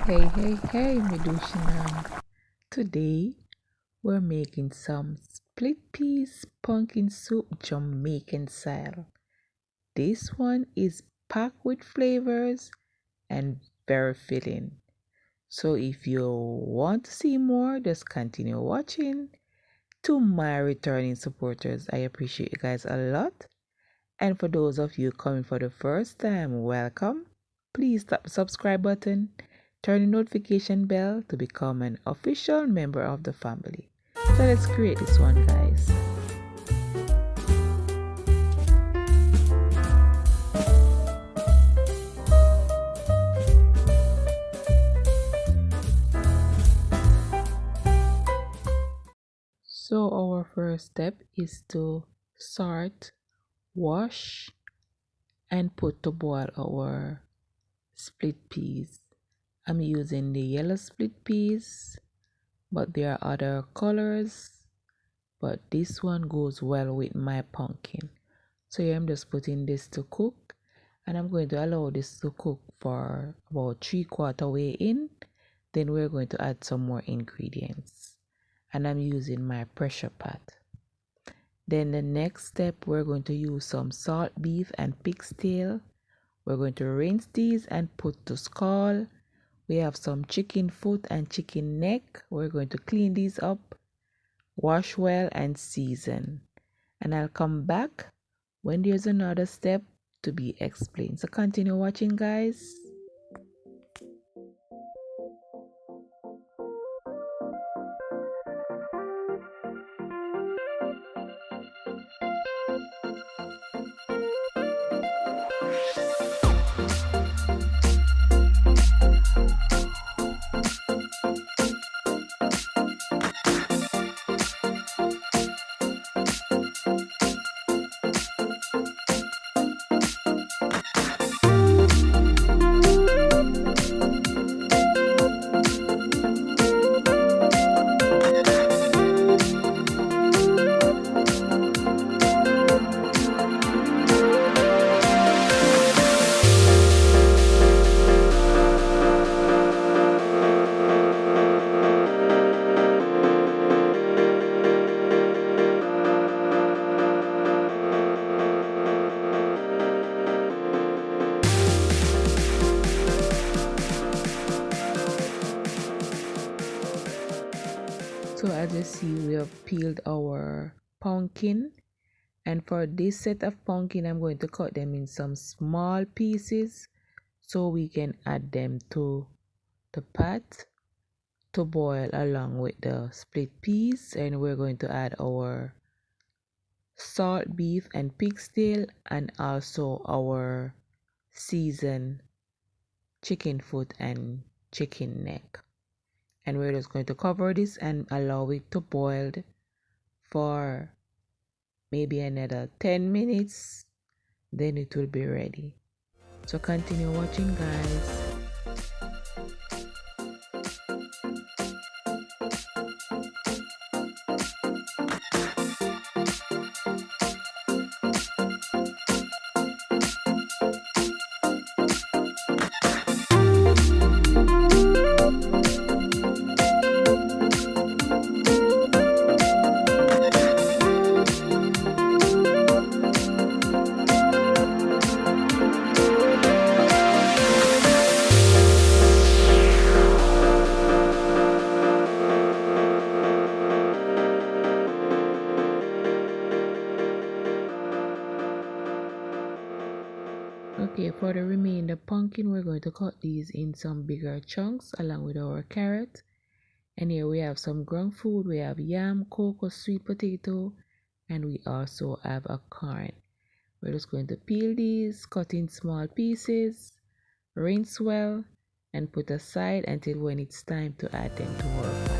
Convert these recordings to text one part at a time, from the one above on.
Hey, Medushinam. Today we're making some split peas pumpkin soup Jamaican style. This one is packed with flavors and very filling. So if you want to see more, just continue watching. To my returning supporters, I appreciate you guys a lot. And for those of you coming for the first time, welcome. Please tap the subscribe button, turn the notification bell to become an official member of the family. So let's create this one, guys. So our first step is to sort, wash, and put to boil our split peas. I'm using the yellow split peas, but there are other colors, but this one goes well with my pumpkin. So yeah, I'm just putting this to cook, and I'm going to allow this to cook for about 3/4 way in. Then we're going to add some more ingredients, and I'm using my pressure pot. Then the next step, we're going to use some salt beef and pigstail. We're going to rinse these and put to scald. We have some chicken foot and chicken neck. We're going to clean these up, wash well, and season. And I'll come back when there's another step to be explained. So continue watching, guys. So as you see, we have peeled our pumpkin, and for this set of pumpkin, I'm going to cut them in some small pieces so we can add them to the pot to boil along with the split peas. And we're going to add our salt beef and pigstail, and also our seasoned chicken foot and chicken neck. And we're just going to cover this and allow it to boil for maybe another 10 minutes, then it will be ready. So continue watching, guys. Okay, for the remainder pumpkin, we're going to cut these in some bigger chunks along with our carrot. And here we have some ground food. We have yam, cocoa, sweet potato, and we also have a corn. We're just going to peel these, cut in small pieces, rinse well, and put aside until when it's time to add them to our pot.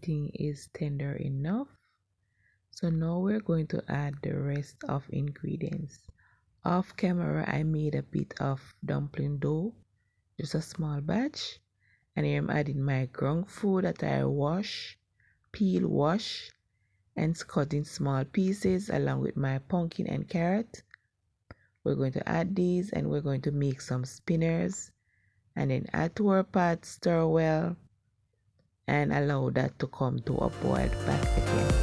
everything is tender enough. So now we're going to add the rest of ingredients. Off camera, I made a bit of dumpling dough, just a small batch. And here I'm adding my ground food that I wash, and cut in small pieces along with my pumpkin and carrot. We're going to add these and we're going to make some spinners and then add to our pot, stir well, and allow that to come to a boil back again.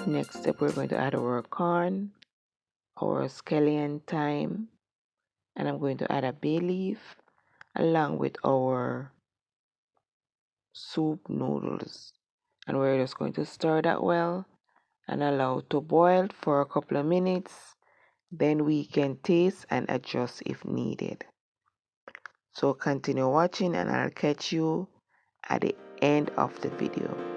Next step, we're going to add our corn, our scallion, thyme, and I'm going to add a bay leaf along with our soup noodles. And we're just going to stir that well and allow it to boil for a couple of minutes. Then we can taste and adjust if needed. So continue watching and I'll catch you at the end of the video.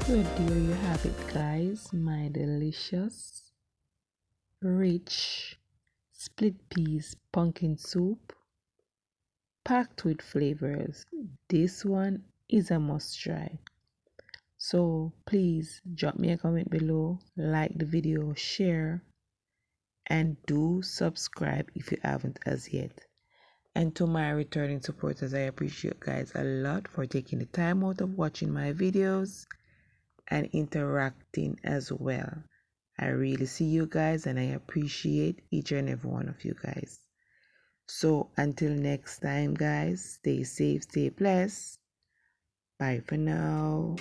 So there you have it, guys, my delicious, rich split peas pumpkin soup packed with flavors. This one is a must try. So please drop me a comment below, like the video, share, and do subscribe if you haven't as yet. And to my returning supporters, I appreciate you guys a lot for taking the time out of watching my videos and interacting as well. I really see you guys and I appreciate each and every one of you guys. So until next time, guys, stay safe, stay blessed. Bye for now.